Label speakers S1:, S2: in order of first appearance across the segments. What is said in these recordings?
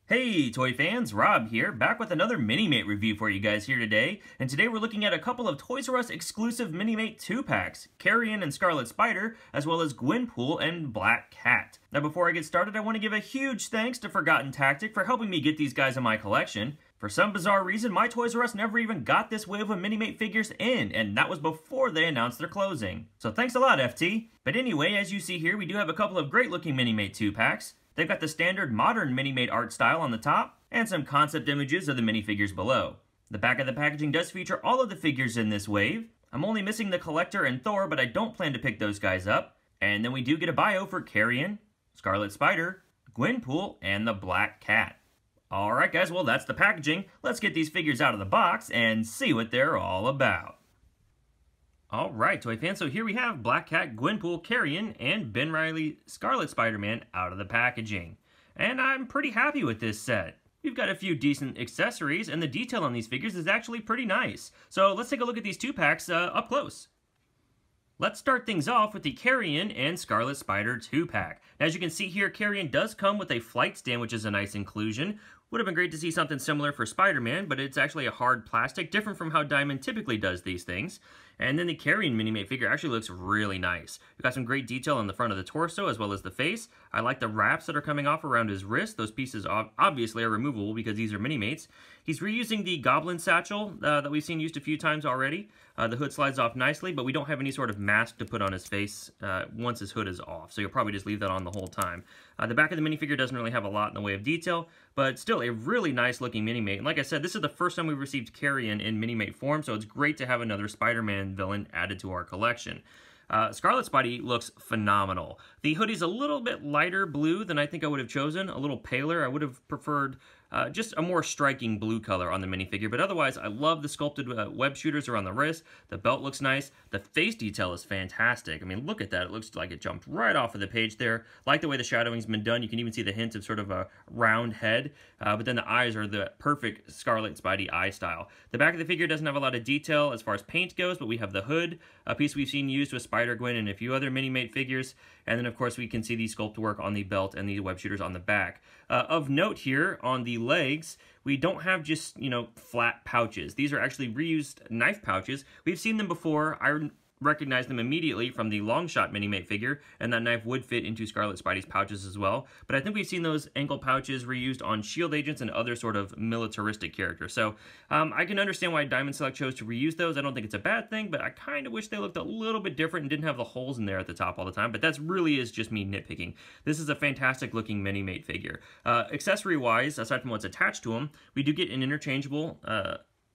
S1: Hey toy fans, Rob here, back with another Minimate review for you guys here today. And today we're looking at a couple of Toys R Us exclusive Minimate 2-packs, Carrion and Scarlet Spider, as well as Gwenpool and Black Cat. Now before I get started, I want to give a huge thanks to Forgotten Tactic for helping me get these guys in my collection. For some bizarre reason, my Toys R Us never even got this wave of Minimate figures in, and that was before they announced their closing. So thanks a lot, FT. But anyway, as you see here, we do have a couple of great looking Minimate 2-packs. They've got the standard modern Minimate art style on the top, and some concept images of the minifigures below. The back of the packaging does feature all of the figures in this wave. I'm only missing the Collector and Thor, but I don't plan to pick those guys up. And then we do get a bio for Carrion, Scarlet Spider, Gwenpool, and the Black Cat. Alright guys, well that's the packaging. Let's get these figures out of the box and see what they're all about. Alright, toy fans, so here we have Black Cat, Gwenpool, Carrion, and Reilly, Scarlet Spider-Man out of the packaging. And I'm pretty happy with this set. We've got a few decent accessories, and the detail on these figures is actually pretty nice. So let's take a look at these 2-packs up close. Let's start things off with the Carrion and Scarlet Spider 2-pack. As you can see here, Carrion does come with a flight stand, which is a nice inclusion. Would have been great to see something similar for Spider-Man, but it's actually a hard plastic, different from how Diamond typically does these things. And then the Carrion Minimate figure actually looks really nice. We've got some great detail on the front of the torso as well as the face. I like the wraps that are coming off around his wrist. Those pieces obviously are removable because these are Minimates. He's reusing the Goblin satchel that we've seen used a few times already. The hood slides off nicely, but we don't have any sort of mask to put on his face once his hood is off, so you'll probably just leave that on the whole time. The back of the minifigure doesn't really have a lot in the way of detail, but still a really nice looking Minimate. And like I said, this is the first time we've received Carrion in Minimate form, so it's great to have another Spider-Man villain added to our collection. Scarlet Spidey looks phenomenal. The hoodie's a little bit lighter blue than I think I would have chosen, a little paler. I would have preferred just a more striking blue color on the minifigure, but otherwise I love the sculpted web shooters around the wrist. The belt looks nice. The face detail is fantastic. I mean, look at that. It looks like it jumped right off of the page there. Like the way the shadowing's been done. You can even see the hint of sort of a round head, but then the eyes are the perfect Scarlet Spidey eye style. The back of the figure doesn't have a lot of detail as far as paint goes, but we have the hood, a piece we've seen used with Spider-Gwen and a few other Minimate figures, and then of course we can see the sculpt work on the belt and the web shooters on the back. Of note here, on the legs, we don't have just, flat pouches. These are actually reused knife pouches. We've seen them before. I recognize them immediately from the Longshot Minimate figure, and that knife would fit into Scarlet Spidey's pouches as well. But I think we've seen those ankle pouches reused on shield agents and other sort of militaristic characters. So I can understand why Diamond Select chose to reuse those. I don't think it's a bad thing, but I kind of wish they looked a little bit different and didn't have the holes in there at the top all the time. But that's really is just me nitpicking. This is a fantastic looking Minimate figure. Accessory-wise, aside from what's attached to him, we do get an interchangeable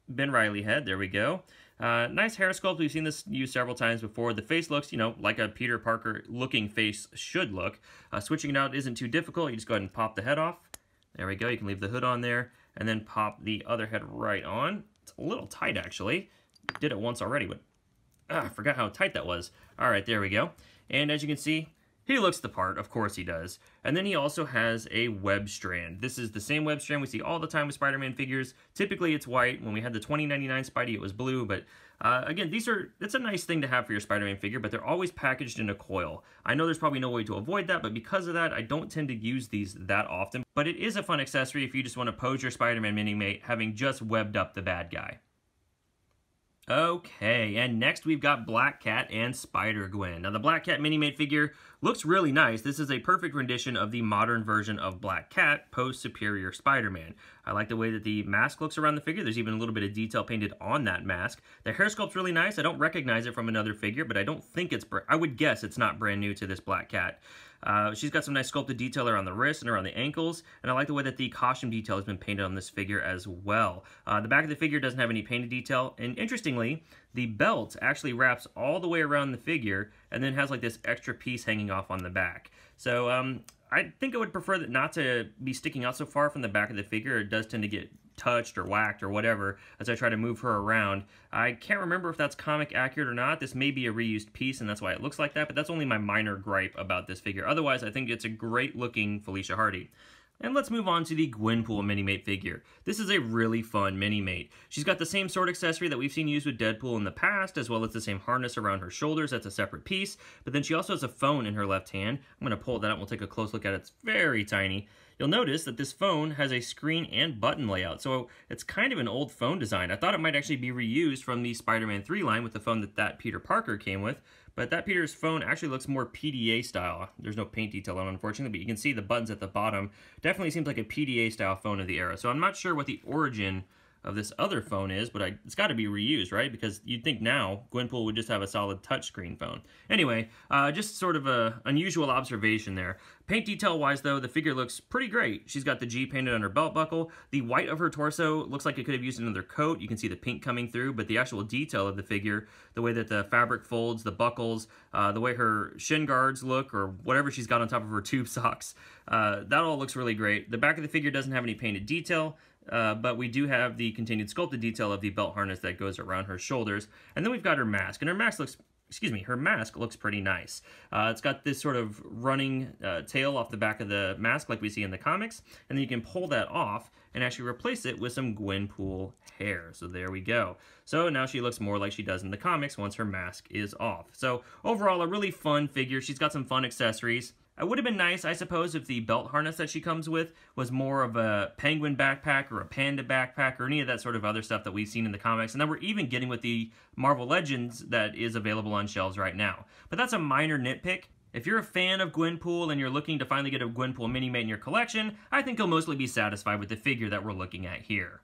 S1: Reilly head. There we go. Nice hair sculpt. We've seen this used several times before. The face looks, like a Peter Parker looking face should look. Switching it out isn't too difficult. You just go ahead and pop the head off. There we go. You can leave the hood on there and then pop the other head right on. It's a little tight actually. Did it once already, but I forgot how tight that was. All right, there we go. And as you can see, he looks the part, of course he does. And then he also has a web strand. This is the same web strand we see all the time with Spider-Man figures. Typically it's white. When we had the 2099 Spidey, it was blue. But again, it's a nice thing to have for your Spider-Man figure, but they're always packaged in a coil. I know there's probably no way to avoid that, but because of that, I don't tend to use these that often. But it is a fun accessory if you just want to pose your Spider-Man Minimate having just webbed up the bad guy. Okay, and next we've got Black Cat and Spider-Gwen. Now the Black Cat Minimate figure looks really nice. This is a perfect rendition of the modern version of Black Cat post Superior Spider-Man. I like the way that the mask looks around the figure. There's even a little bit of detail painted on that mask. The hair sculpt's really nice. I don't recognize it from another figure, but I don't think I would guess it's not brand new to this Black Cat. She's got some nice sculpted detail around the wrist and around the ankles, and I like the way that the costume detail has been painted on this figure as well. The back of the figure doesn't have any painted detail, and interestingly, the belt actually wraps all the way around the figure and then has like this extra piece hanging off on the back. So I think I would prefer that not to be sticking out so far from the back of the figure. It does tend to get touched or whacked or whatever as I try to move her around. I can't remember if that's comic accurate or not. This may be a reused piece and that's why it looks like that, but that's only my minor gripe about this figure. Otherwise, I think it's a great looking Felicia Hardy. And let's move on to the Gwenpool Minimate figure. This is a really fun Minimate. She's got the same sword accessory that we've seen used with Deadpool in the past, as well as the same harness around her shoulders. That's a separate piece. But then she also has a phone in her left hand. I'm going to pull that out and we'll take a close look at it. It's very tiny. You'll notice that this phone has a screen and button layout, so it's kind of an old phone design. I thought it might actually be reused from the Spider-Man 3 line with the phone that Peter Parker came with, but that Peter's phone actually looks more PDA style. There's no paint detail on it, unfortunately, but you can see the buttons at the bottom. Definitely seems like a PDA style phone of the era, so I'm not sure what the origin of this other phone is, but it's got to be reused, right? Because you'd think now Gwenpool would just have a solid touchscreen phone. Anyway, just sort of a unusual observation there. Paint detail-wise, though, the figure looks pretty great. She's got the G painted on her belt buckle. The white of her torso looks like it could have used another coat. You can see the pink coming through, but the actual detail of the figure, the way that the fabric folds, the buckles, the way her shin guards look, or whatever she's got on top of her tube socks, that all looks really great. The back of the figure doesn't have any painted detail, but we do have the continued sculpted detail of the belt harness that goes around her shoulders. And then we've got her mask, and her mask looks pretty nice. It's got this sort of running tail off the back of the mask like we see in the comics, and then you can pull that off and actually replace it with some Gwenpool hair. So there we go. So now she looks more like she does in the comics once her mask is off. So overall, a really fun figure. She's got some fun accessories. It would have been nice, I suppose, if the belt harness that she comes with was more of a penguin backpack or a panda backpack or any of that sort of other stuff that we've seen in the comics, and that we're even getting with the Marvel Legends that is available on shelves right now. But that's a minor nitpick. If you're a fan of Gwenpool and you're looking to finally get a Gwenpool Minimate in your collection, I think you'll mostly be satisfied with the figure that we're looking at here.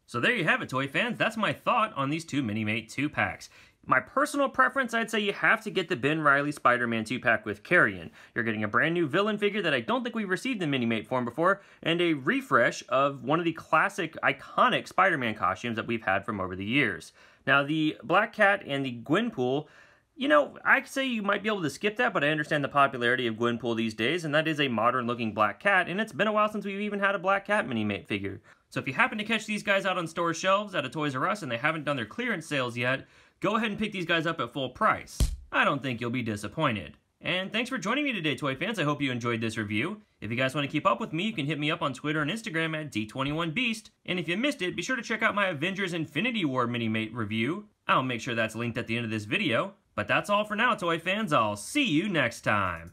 S1: So there you have it, toy fans. That's my thought on these two Minimate 2-packs. My personal preference, I'd say you have to get the Ben Reilly Spider-Man 2-pack with Carrion. You're getting a brand new villain figure that I don't think we've received in Minimate form before, and a refresh of one of the classic, iconic Spider-Man costumes that we've had from over the years. Now, the Black Cat and the Gwenpool, you know, I'd say you might be able to skip that, but I understand the popularity of Gwenpool these days, and that is a modern-looking Black Cat, and it's been a while since we've even had a Black Cat Minimate figure. So if you happen to catch these guys out on store shelves at a Toys R Us and they haven't done their clearance sales yet, go ahead and pick these guys up at full price. I don't think you'll be disappointed. And thanks for joining me today, toy fans. I hope you enjoyed this review. If you guys want to keep up with me, you can hit me up on Twitter and Instagram at D21Beast. And if you missed it, be sure to check out my Avengers Infinity War Minimate review. I'll make sure that's linked at the end of this video. But that's all for now, toy fans. I'll see you next time.